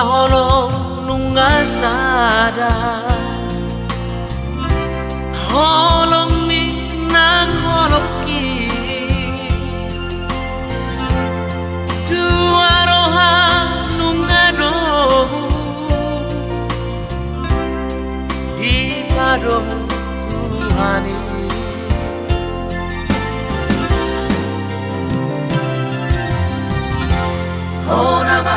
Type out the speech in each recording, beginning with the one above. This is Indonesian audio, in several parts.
holo nungasada holo minang holo ki dua roha nungado di pado Tuhani Honama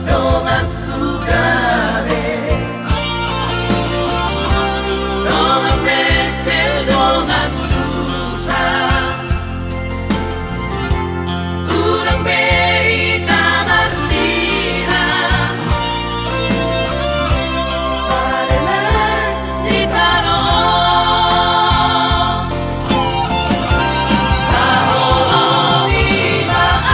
dongan kugare dongan metel dongan susah urang bei kamar sira sadela ditaro kaholo ibaan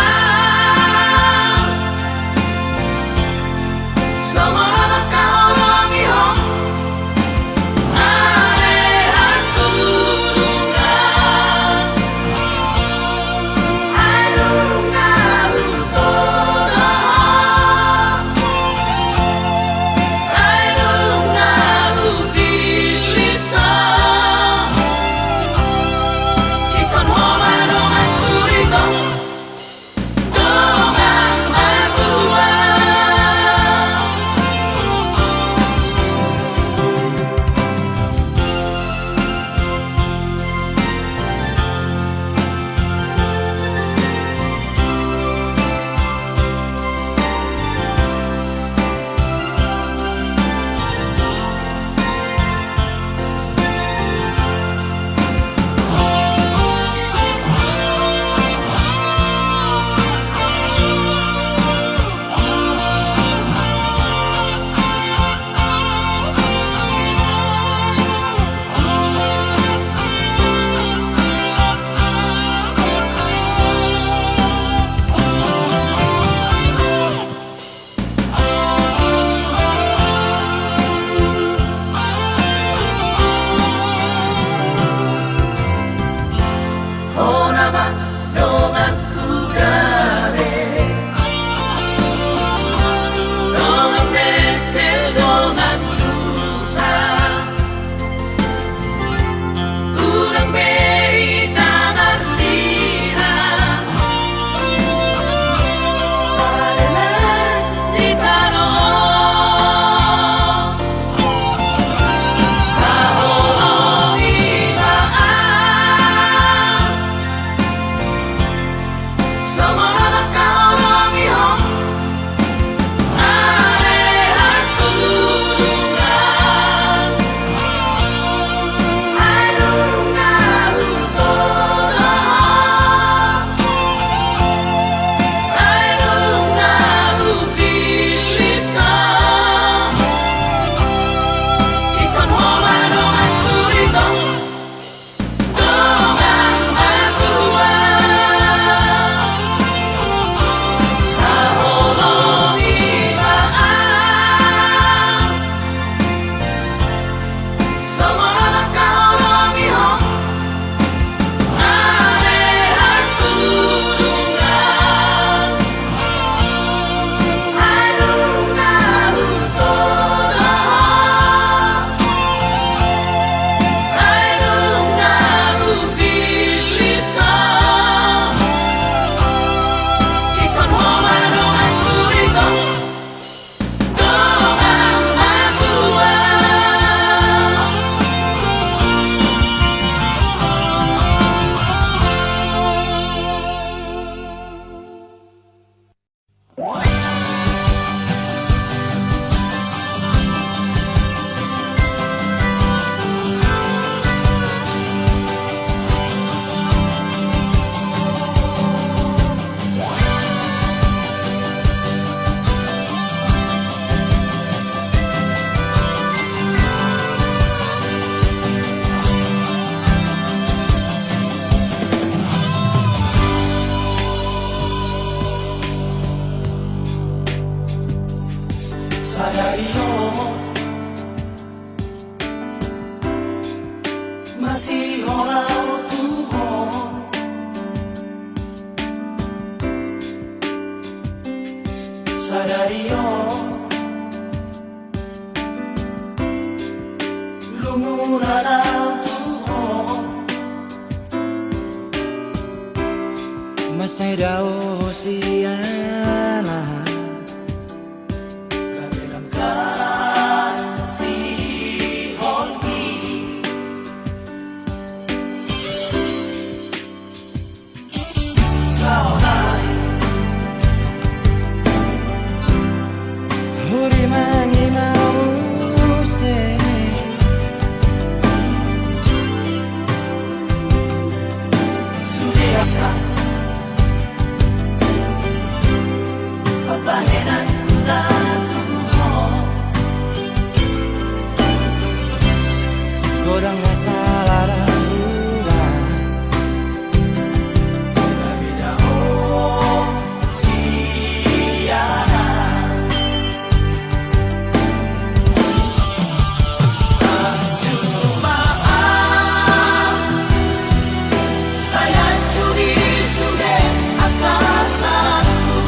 masih holau Tuhan sadario lunguranau Tuhan masai dao siana kabilang kasih holgi saonai huri mangi mau se sudiakan pabahenan kuda Tuhan godang masalah rambut Kabidao siana Jumaan saya curi sudah akasanku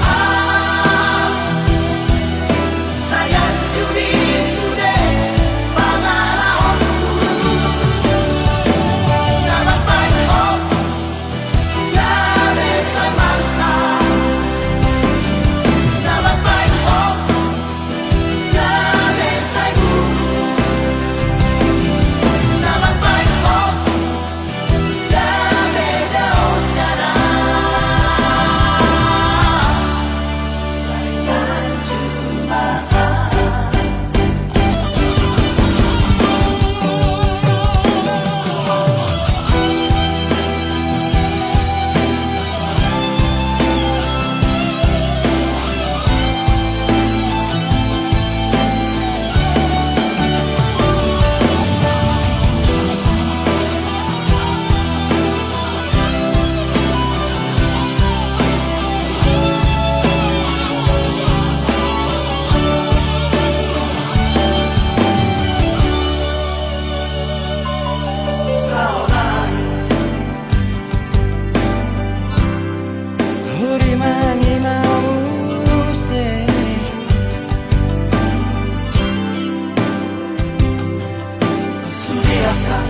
Jumaan saya curi sudah pangalaonku dapat baik oh gawe saya masa dapat baik oh gawe saya guru dapat baik oh gawe dao sekarang sayang Jumaan saonai huri mangi mau se sudiakan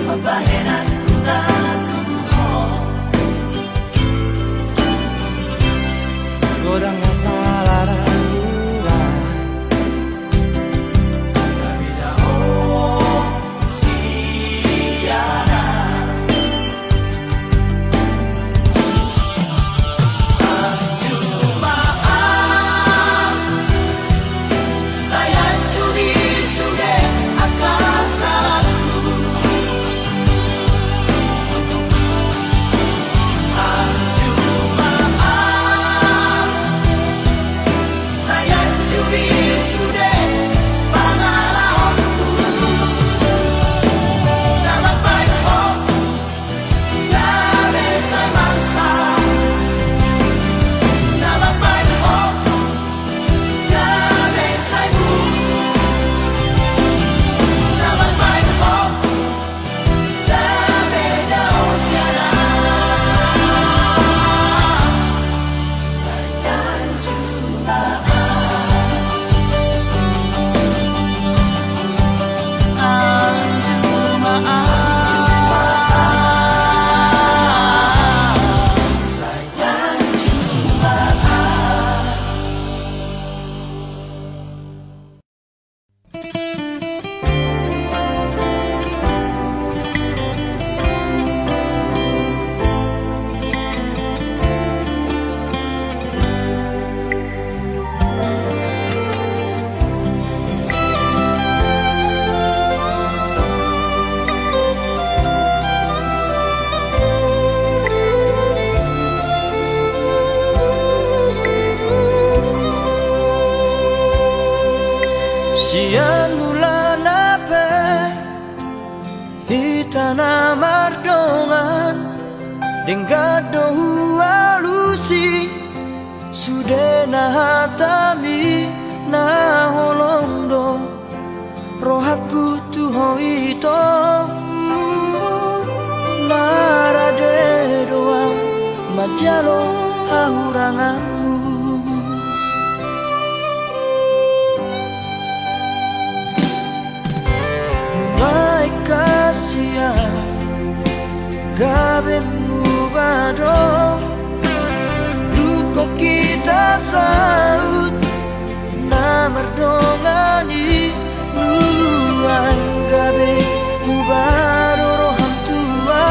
pabahenan kuda Tuhan godang masalah rambut Kabidao siana Jumaan saya curi sudah akasanku Jumaan saya curi sudah pangalaonku dapat baik oh gawe saya masa dapat baik oh gawe saya guru dapat baik oh gawe dao sekarang sayang Jumaan sayang Jumaan siang bulan apa di tanah mardongan denggado alusi sudah nahatami na holong do rohaku tu hoito narade doa majalo hauranganmu mulai kasia gabemu badong luko kita saut na merdongani luang gabe mubaro roham tua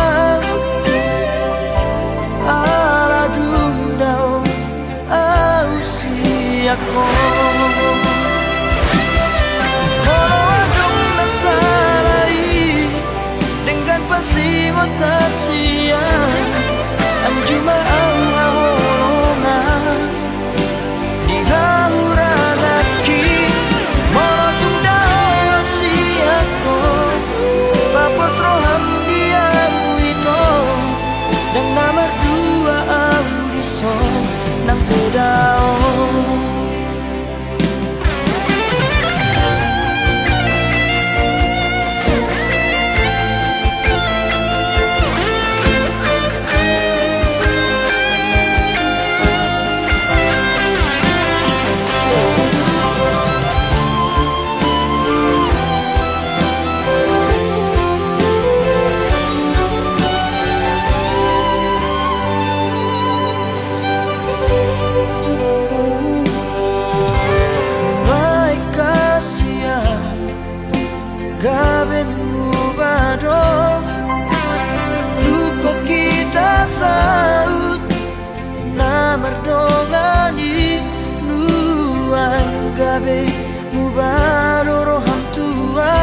ala dundao au siako walau nasalai dengan pasti tasia anjuma au haolongan di hauranaki motung dao siako papos roham diamu itu dan nomor dua audiso nang bedao gabemu badong luko kita saut na merdongani nuang gabe mubaro roham tua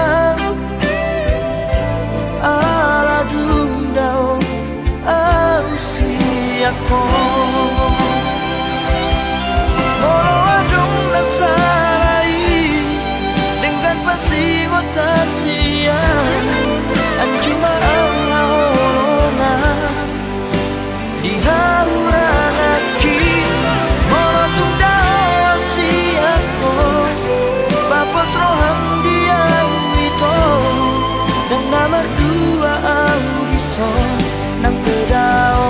ala dundao au siako molo adong nasalai dengan pasti tasia anjuma au haolongan di hauranaki motung dao siako papos roham diam itu dan nomor dua audiso nang bedao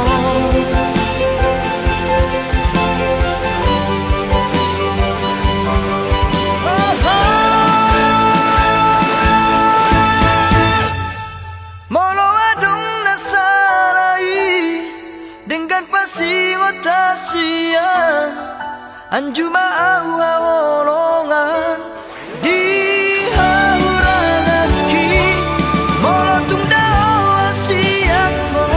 dengan pasti tasia anjuma au haolongan di hauranaki molotung dao siako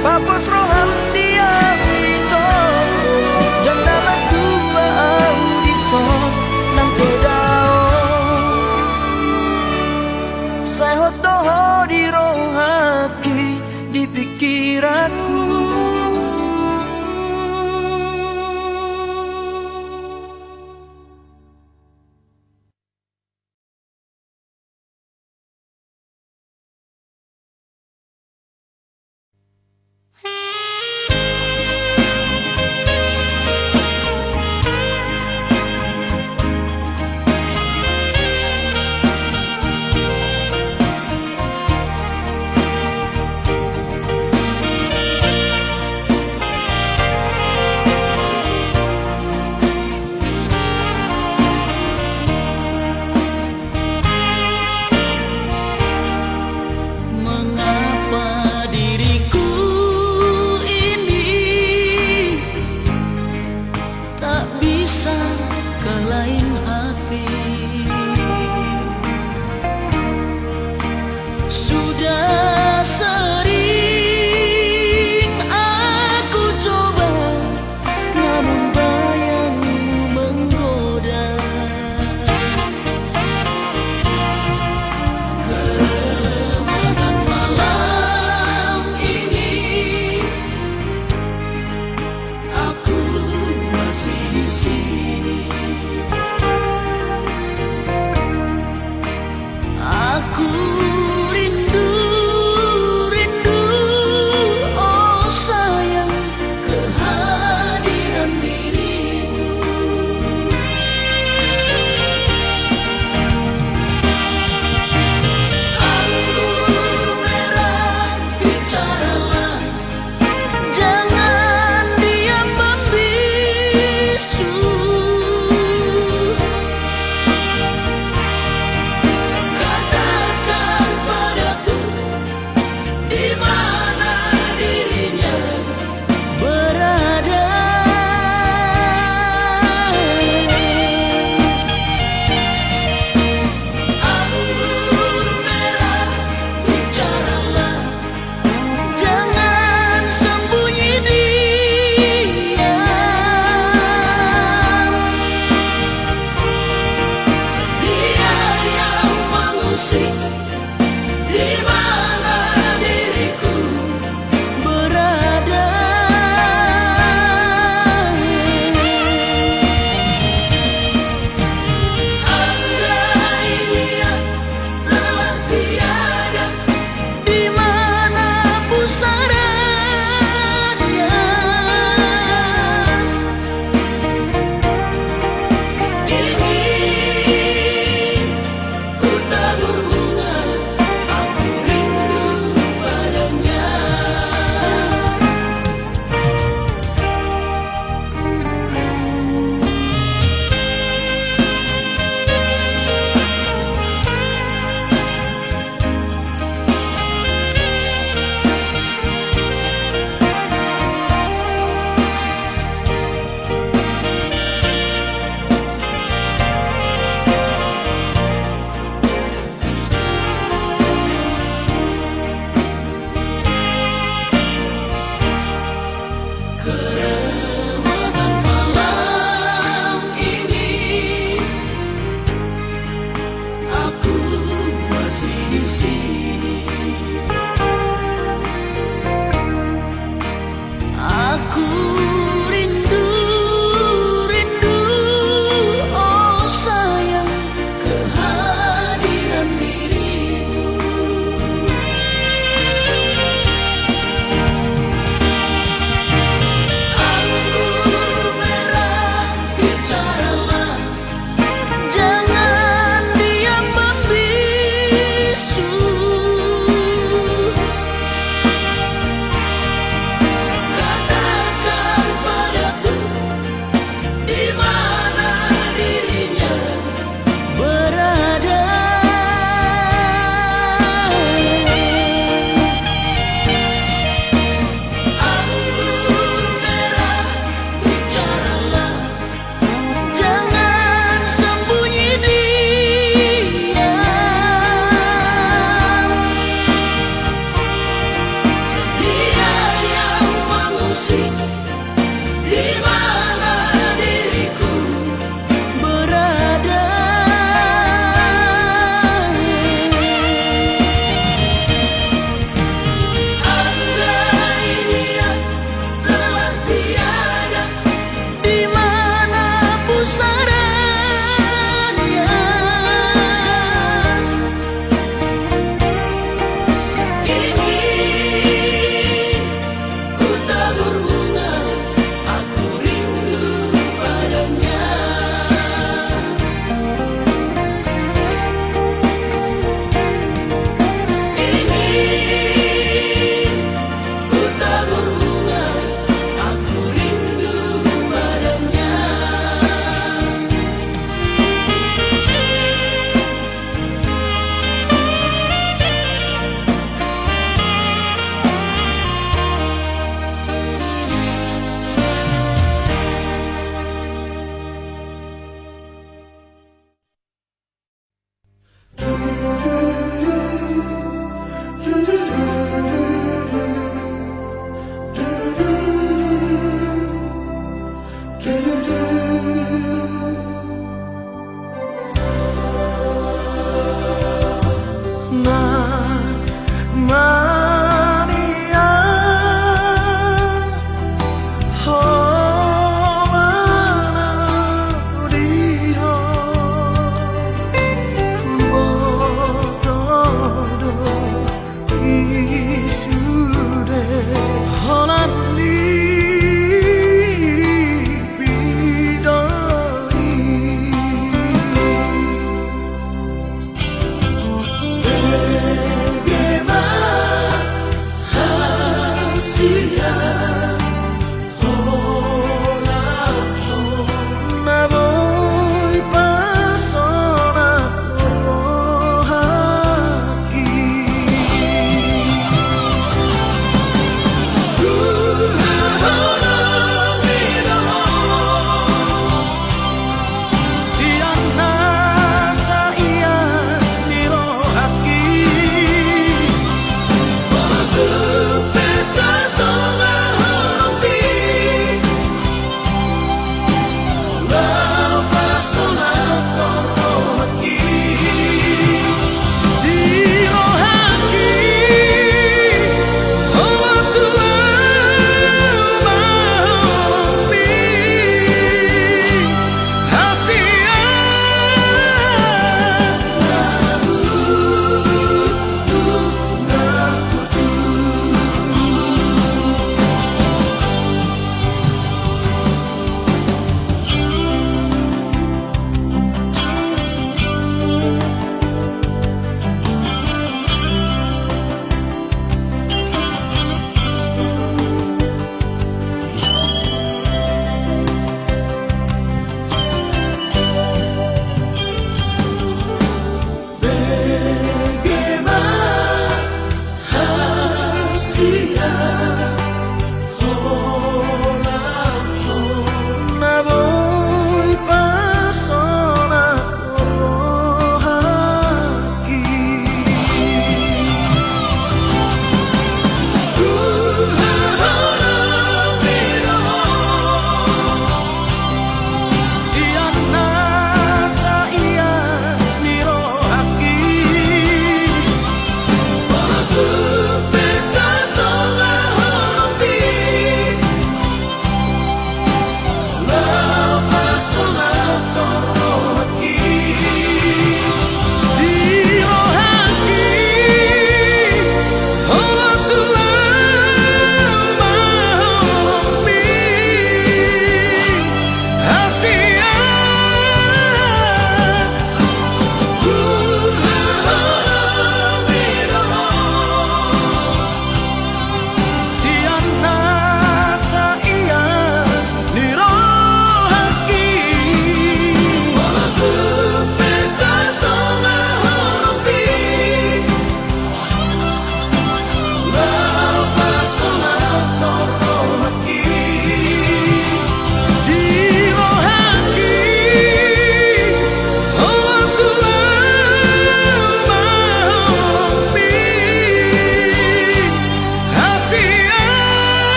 papos roham diam itu dan nomor dua audiso nang bedao saya hotoho di rohaki di pikiranku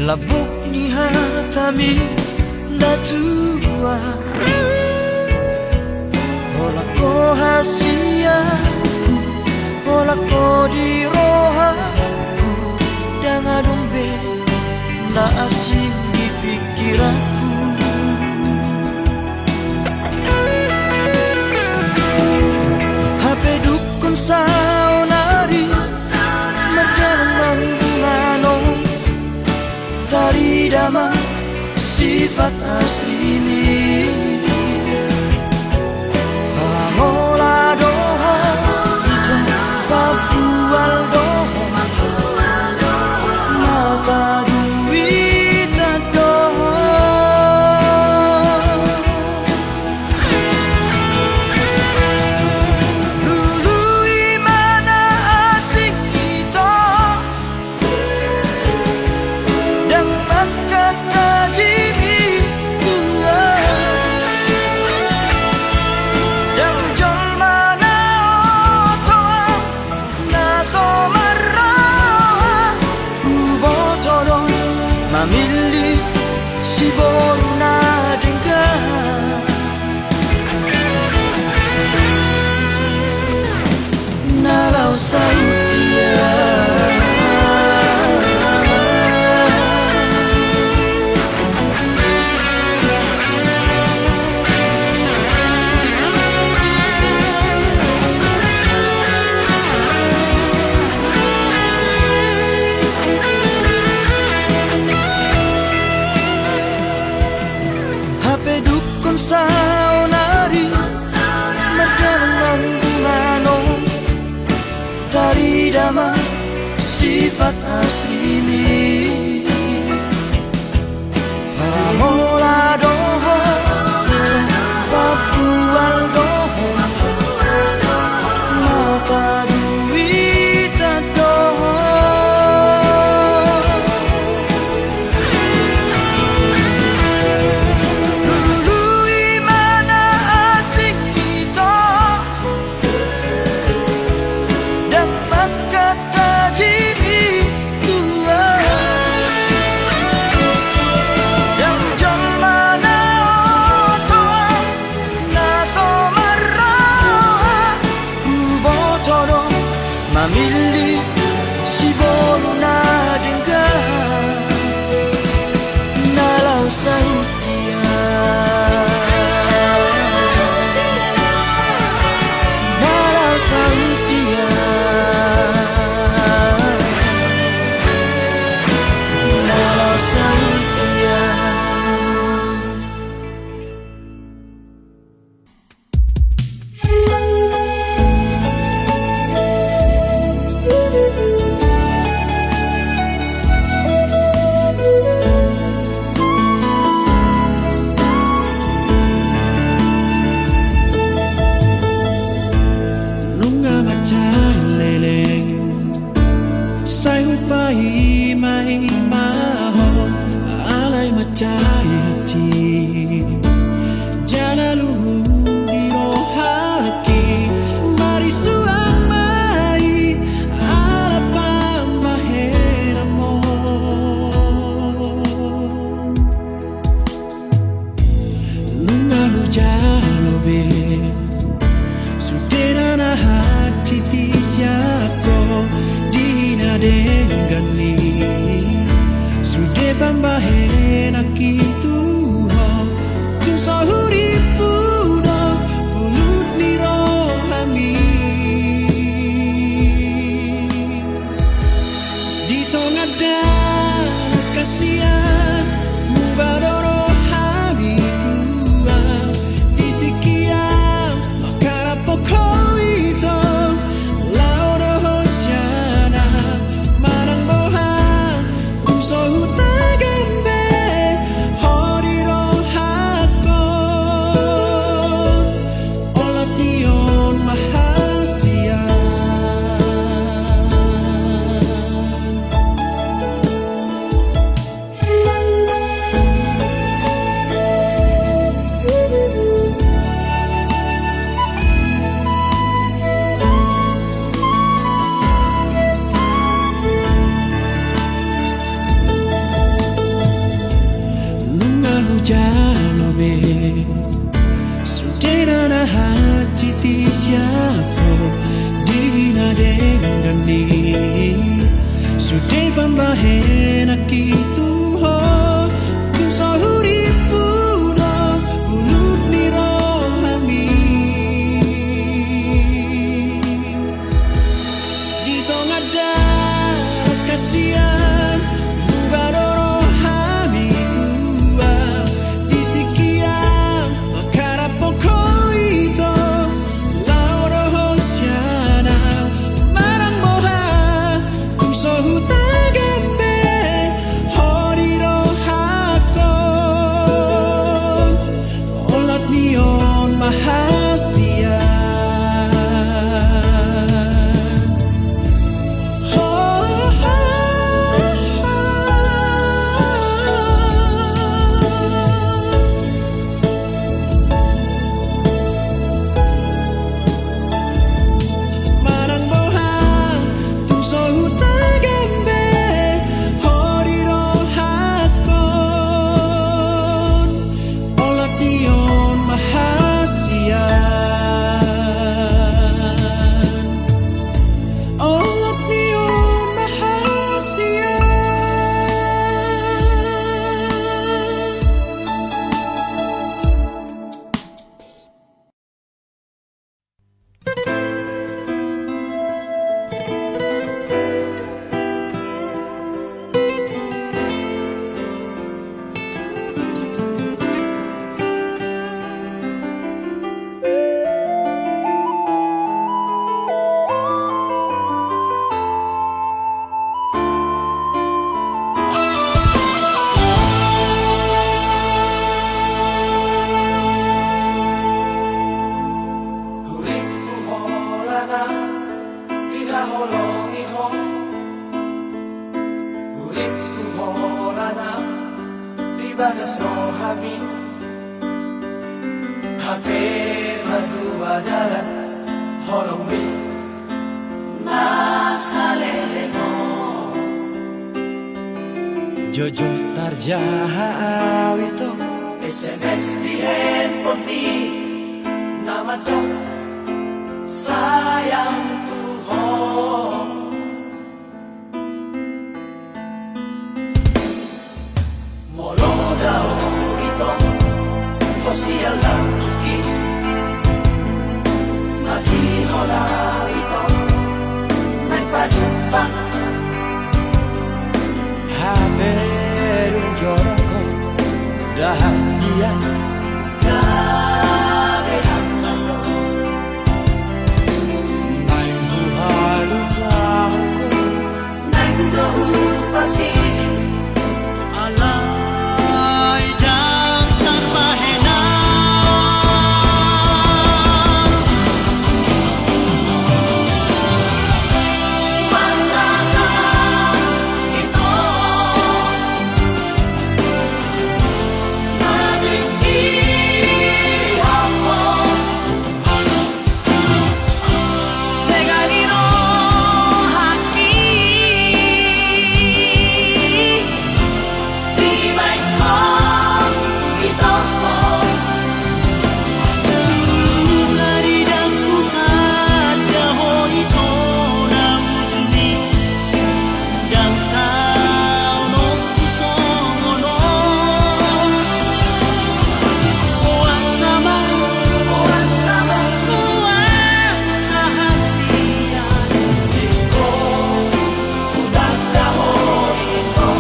labok ni hatami datua Ola ko hasiaku Ola ko di rohaku Dengan dombe na asing di pikiranku HP dukun saunari Merjalan mangunganong Tari dama sifat asli ini Pamola doha Ito papual doha Mata duit doha Dulu imana asing ito Dan makata jimi tua Dan jol mana otoa Naso marraha Ubotodon Mamili si boru na dengar Nalau saya HP dukun saunari Merjalan mangunganong Tari dama sifat asli ini Pamola doho Ito papual doho Mata duit doho Dulu imana asing ito Dan makata jimi tua Dan jol mana otoa Naso marraha Ubotodo Mamili si boru na dengar Nalau sautia Nalau sautia Nalau sautia Nunga macam leleng Say upai mai maho Alay macai hati Jana lugu di rohaki Mari suang mai Alapang mahena mo Nunga lujalobe Sudena na hati siako Dina dengani Sude pambahena kitu Tung sahuri pudo Pulut ni rohami Di tongada kasihan Mubadoro hami tua Di tikiam Makara poko ito Lauro hosiana Marang bohang Uso hutagan Di pambahena kituho Kun sahuripuno Bulut ni rohami Di tengah darah kasihan Mubaro rohami tua Di tikian Makara poko ito Lauro hosiana Marang moha Kung sohuta gambe Hori rohakon Olat niyon mahasia Marang moha Kung sohuta gambe Hori rohakon Olat niyon mahasia Olat niyon mahasia Hurikku holana Iha holong ihong Hurikku holana Di bagas rohami Hampir berdua darat Holong mi Nasa lelengo Jojo tarjaha awito SMS di handphone ni Nama dong Sayang Tuhan Molo daw ito Hosial lang tuki Masih hola ito Nagpajumpa Haberun joroko Rahasia Gabe hamano Main buhalun lahko Nando pasi Alay dang tanmahina Masana ito Nabigihap mo Seganino haki Di baik kong ito mo Sungari dan pukat Daho ito na muzumi Dan tao nung kusongono Puasama Puasama Puasa hasia ito Udang dahon ito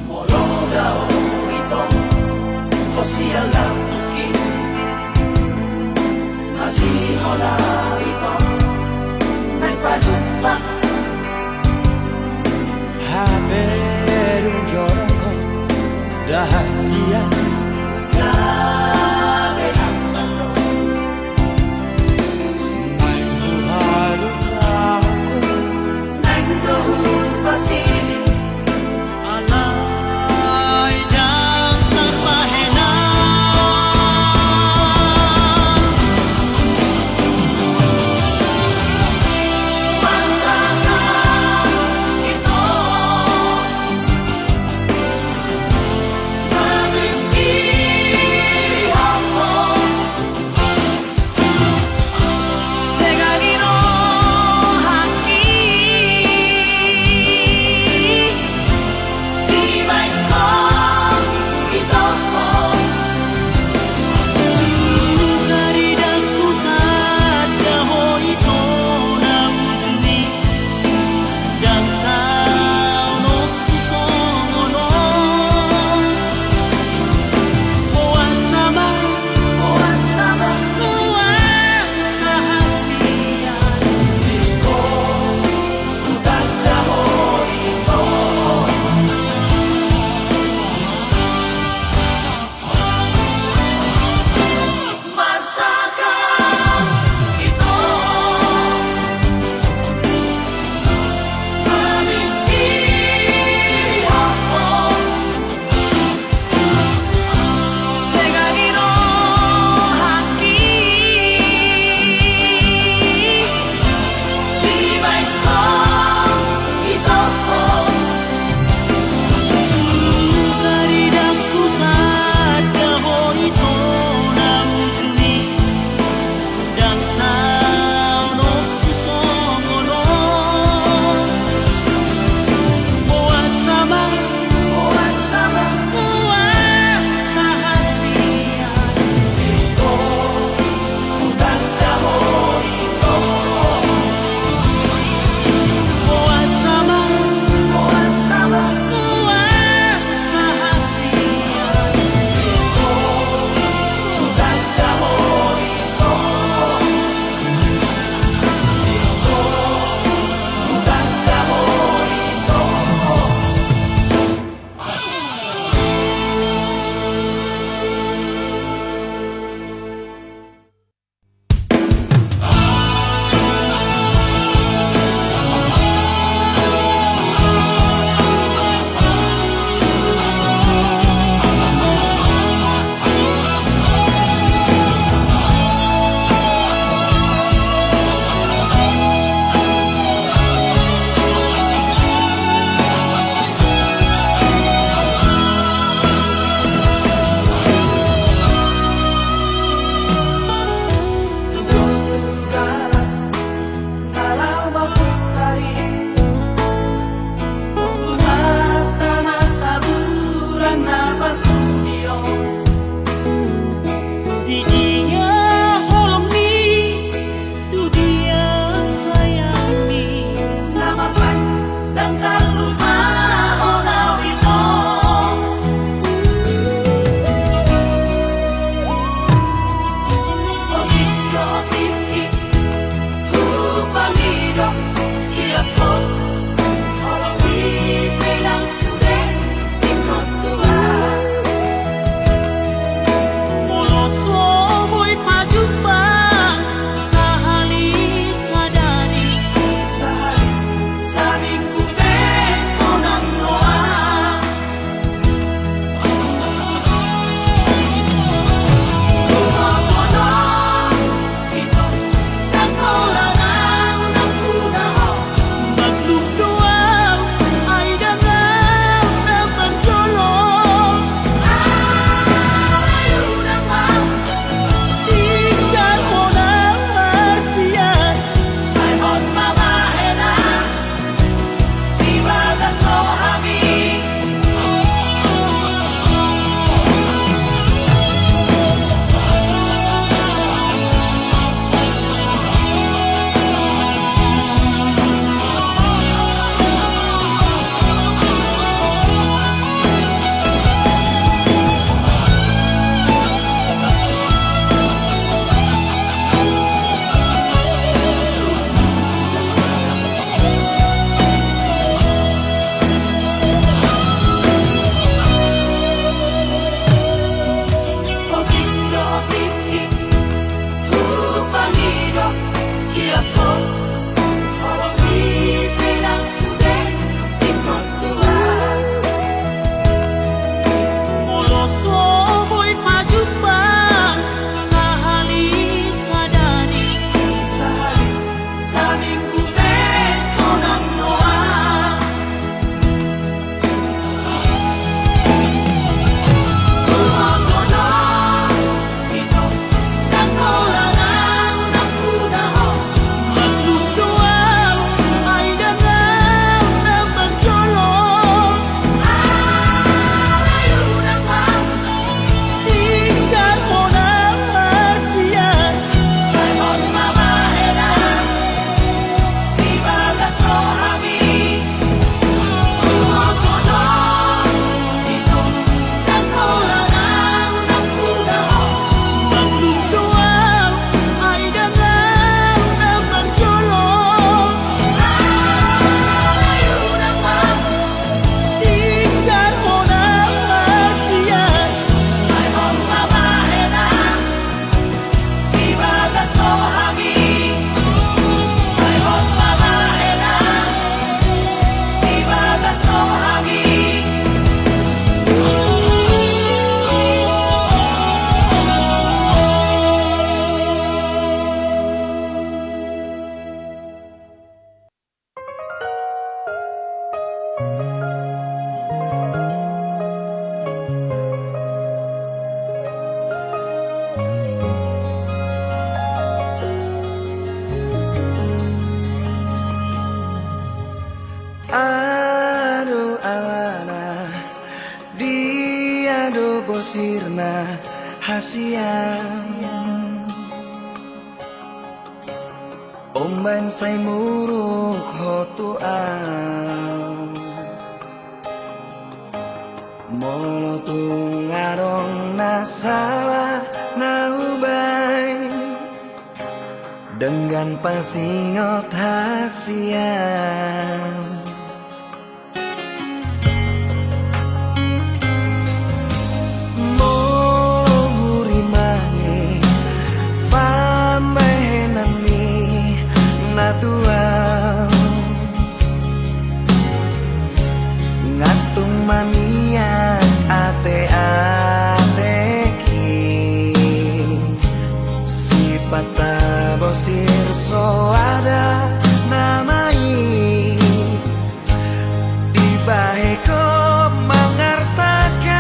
Molo daw ito Hosial lang tuki Masih hola ito Nagpajumpa Haberun joroko Rahasia Gabe hamano Main buhalun bosirna hasian Omban say muruk hotu au Molo tungarong na salah na ubay Dengan pasingot hasian Mohuri mangi pamenami natuang Ngatung mamiak ate-ateki Sipata bosir so ada namai Dibahe ko mangarsakan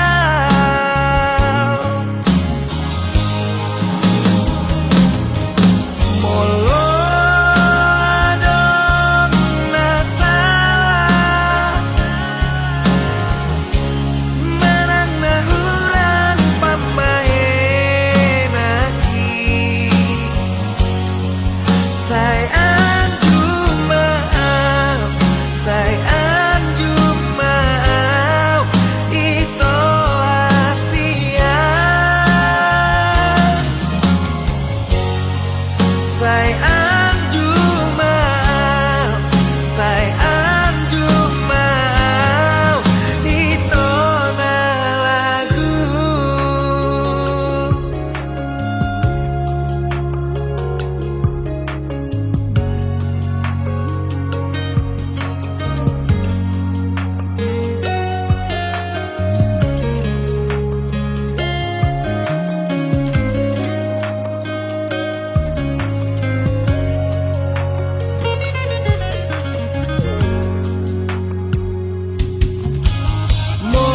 Molo adong nasalah Menang nahuran pamahenaki Say anju maaf Say anju maaf Ito Asia Say anju maaf Say anju maaf Ito na lagu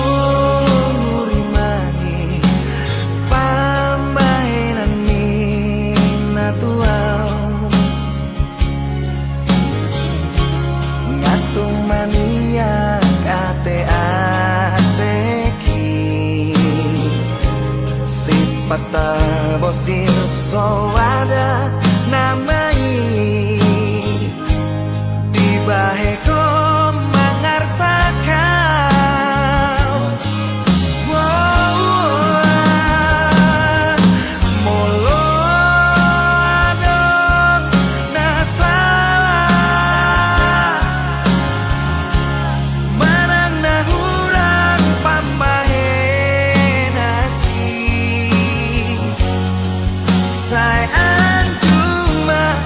Mohuri mangi pamainan ni natuang Ngatung maniak ate-ateki Sipata bosir so ada namai Dibahe ko mangarsakan Molo adong nasalah Menang nahuran pamahenaki Say anju maaf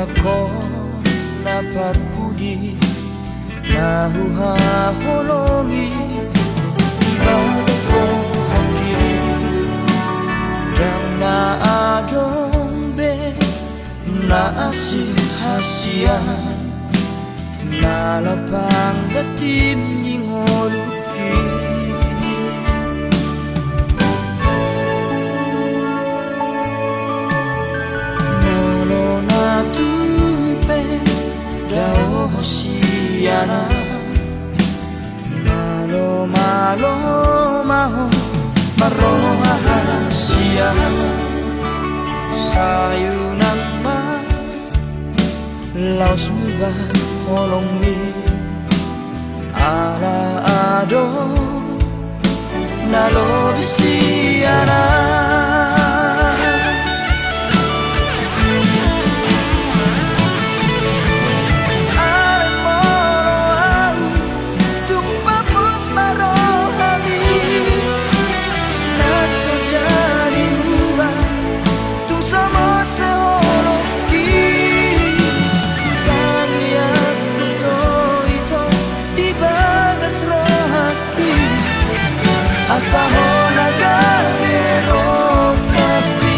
ako napagpudi nahuhahologi ibagas ko hangin yang naadombe naasihasiyan nalapang datim ningoluki Nolo na tumpe dao hosiyana Nalo malo maho marohahasiya Sayunan ma laos muba olong mi ala ado nalobisiana Asaho nagamero kapi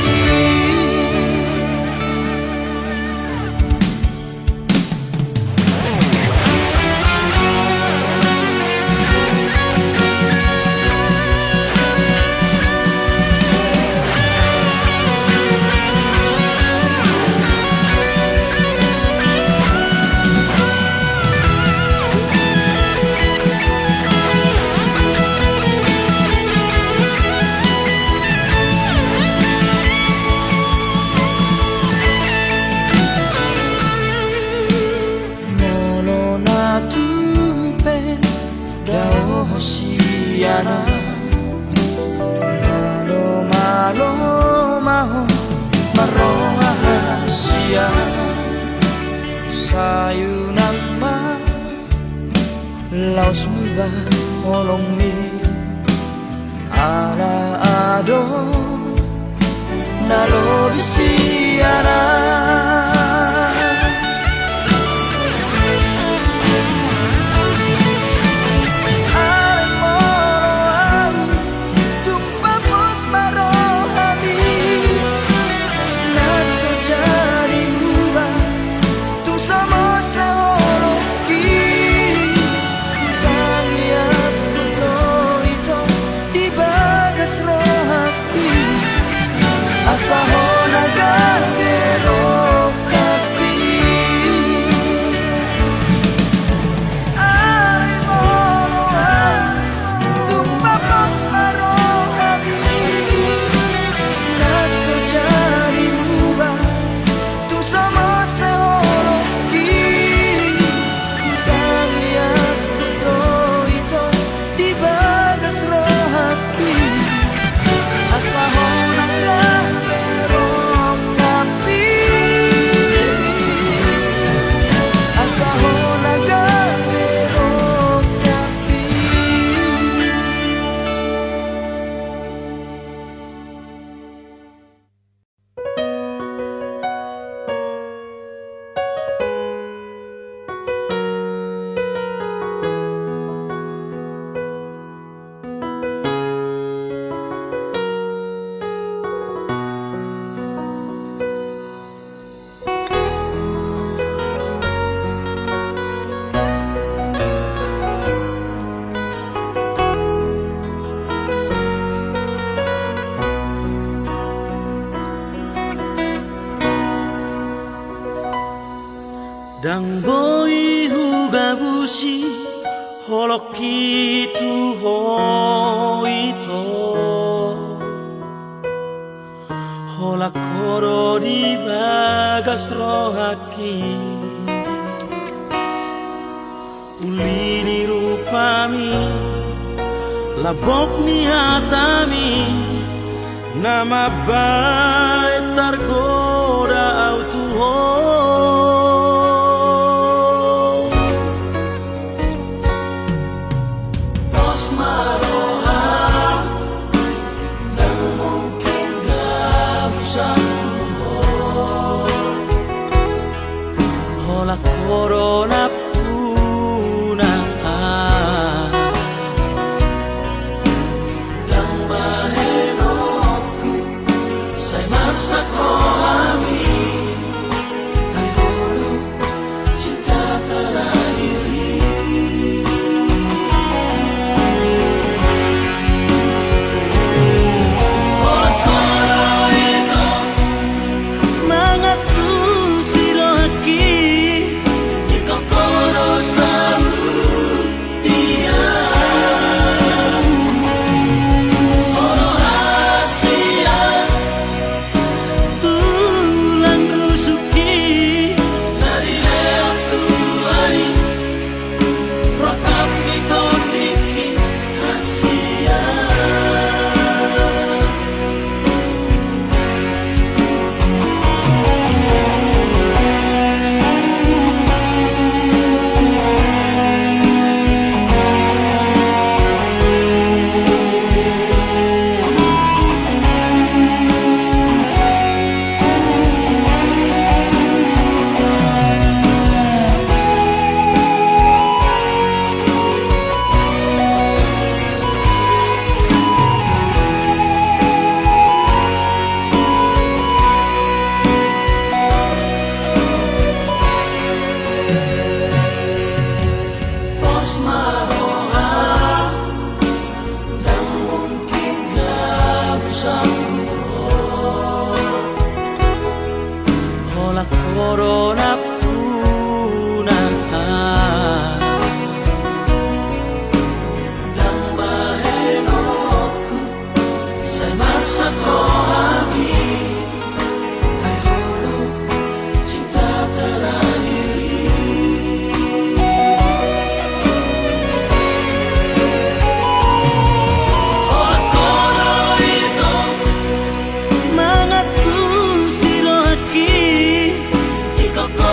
Hosiyana Malo malo maho marohahasiya Sayunan ma laos muba olong mi ala ado nalobisiana Asaho nagamero kapi Ay molo tumpapos marohami Naso jari muba tu somos seologi Tangian do ito di bagas rohati Asaho Dang boy hugabushi holoki tu hoito holakoro di bagas rohaki ulini rupami labok ni hatami nama baik tergoda autuho corona punah Nambahin aku sa masa ko kami Ay hulog cinta terakhir Olah kono ito Mga tusilo aki Ikaw ko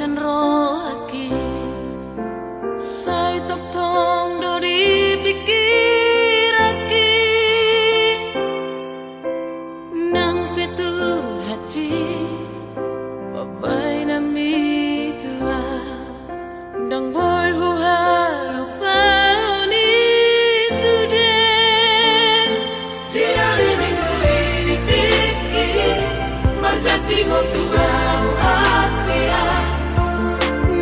san rohaki sai tok thong do di pikiraki nang petung hati babai nami tua dang boy hu halu pauni suden Dia minggu ini tiki Berjanji untuk Asia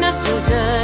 na sudah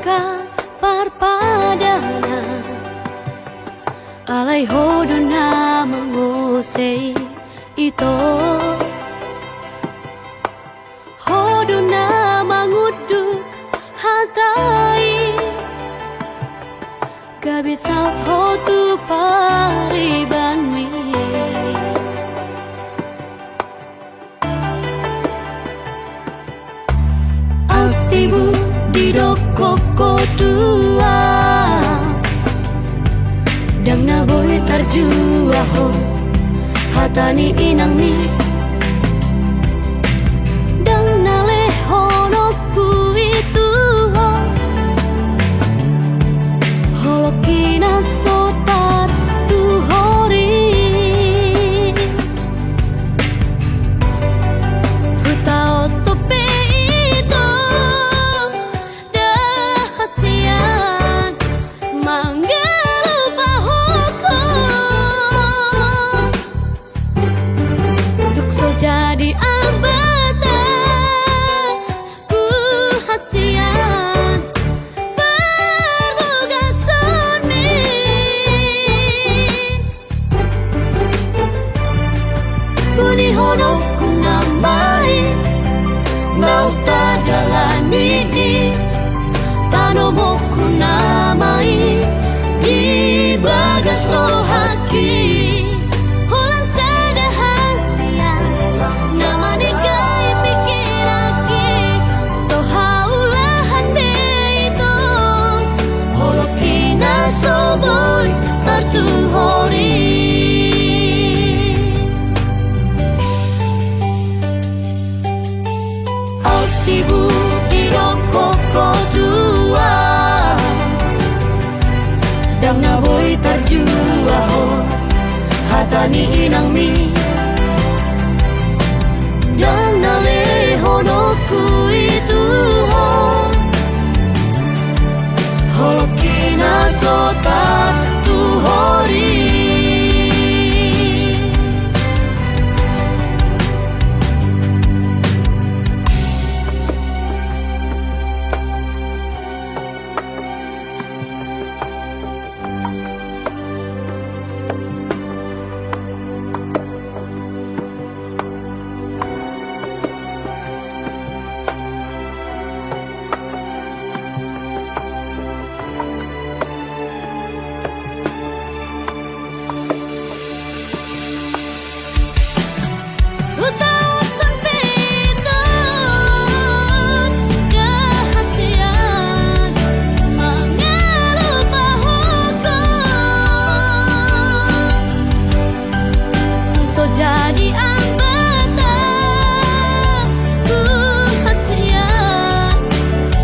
ka parpadana alay hodo na mangusay ito hodo na manguduk hatay kabisat hotu pariban mi aktibu di dokoko tua dang na boy tarjua ho hatani inang mi dang na lehono ku itu ho holokina sotat tu hori hutao tope itu dah hasian manggalu pahoko duk so jadi abata ku hasian berbugason mi buni hono ku nambai nauta dalani di tanomo ku namai di bagas rohaki hulan sada hasia nama negai pikiraki so haulahan de itu holokina soboy kartu hori aktibu di dokoko tua dang na boy tarjua ho hatani inang mi dang na lehono ku itu ho holokina sota tu hori jadi ambata ku hasian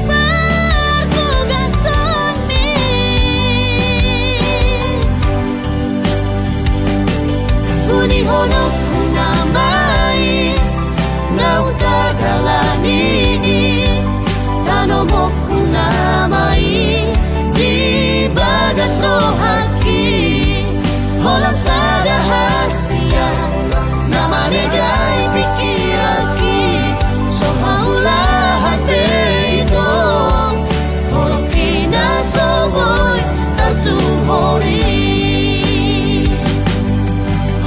berbugason mi buni hono ku namai nauta dalani tanomo ku namai di bagas rohaki holan sada hasia sama negai pikiraki so haulahan de itu holokina soboy kartu hori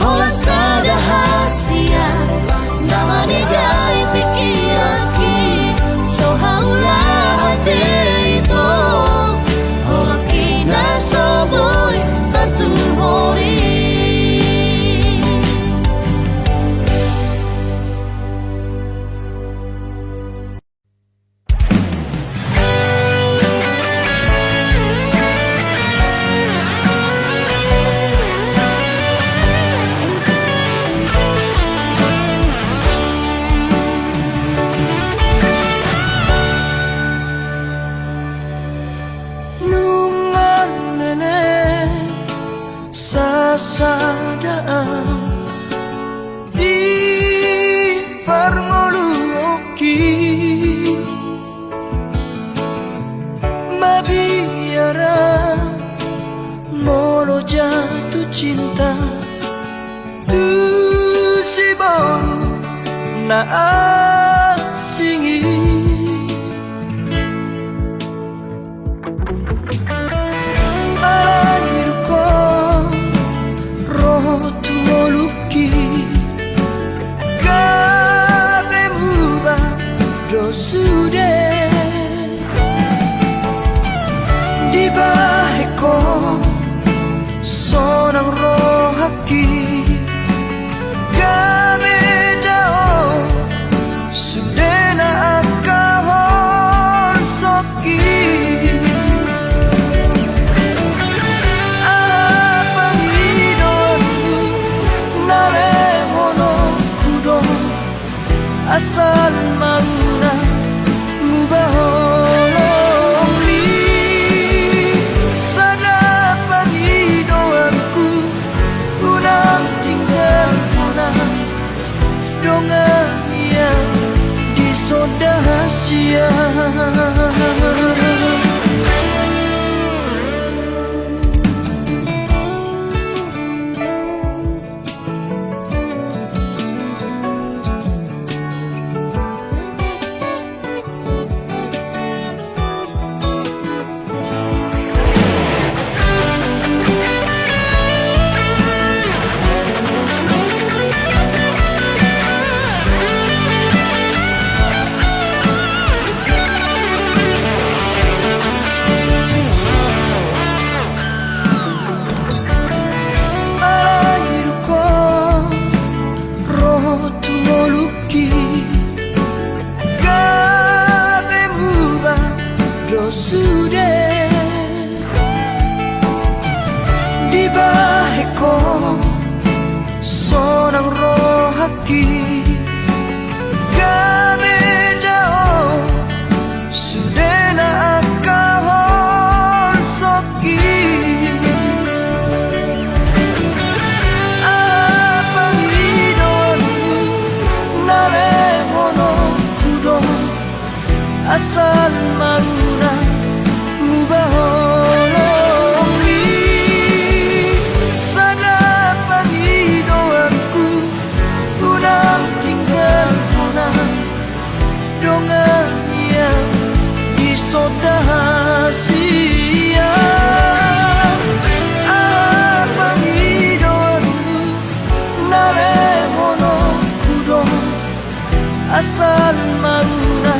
holan sada hasia sama negai pikiraki so haulahan de itu holokina soboy kartu hori Nungan nene sasadaan di parngoluoki mabiara molo jatuh cinta tu si baru na asingi sudah di baheko sonang roh haki kami dao sudah na akahon soki apa hidonmu nalehono kudo asal mauna mubahong ni sana panghidoanku unang tinggal muna dongan yang disodahasia. Sudah di baheko sonang roh haki kami jauh sudah na akahon soki apa hidonmu nalehono kudo asal mauna mubahong ni sana panghidoanku unang tinggal muna dongan yang disodahasia. Apa hidonmu nalehono kudo asal mauna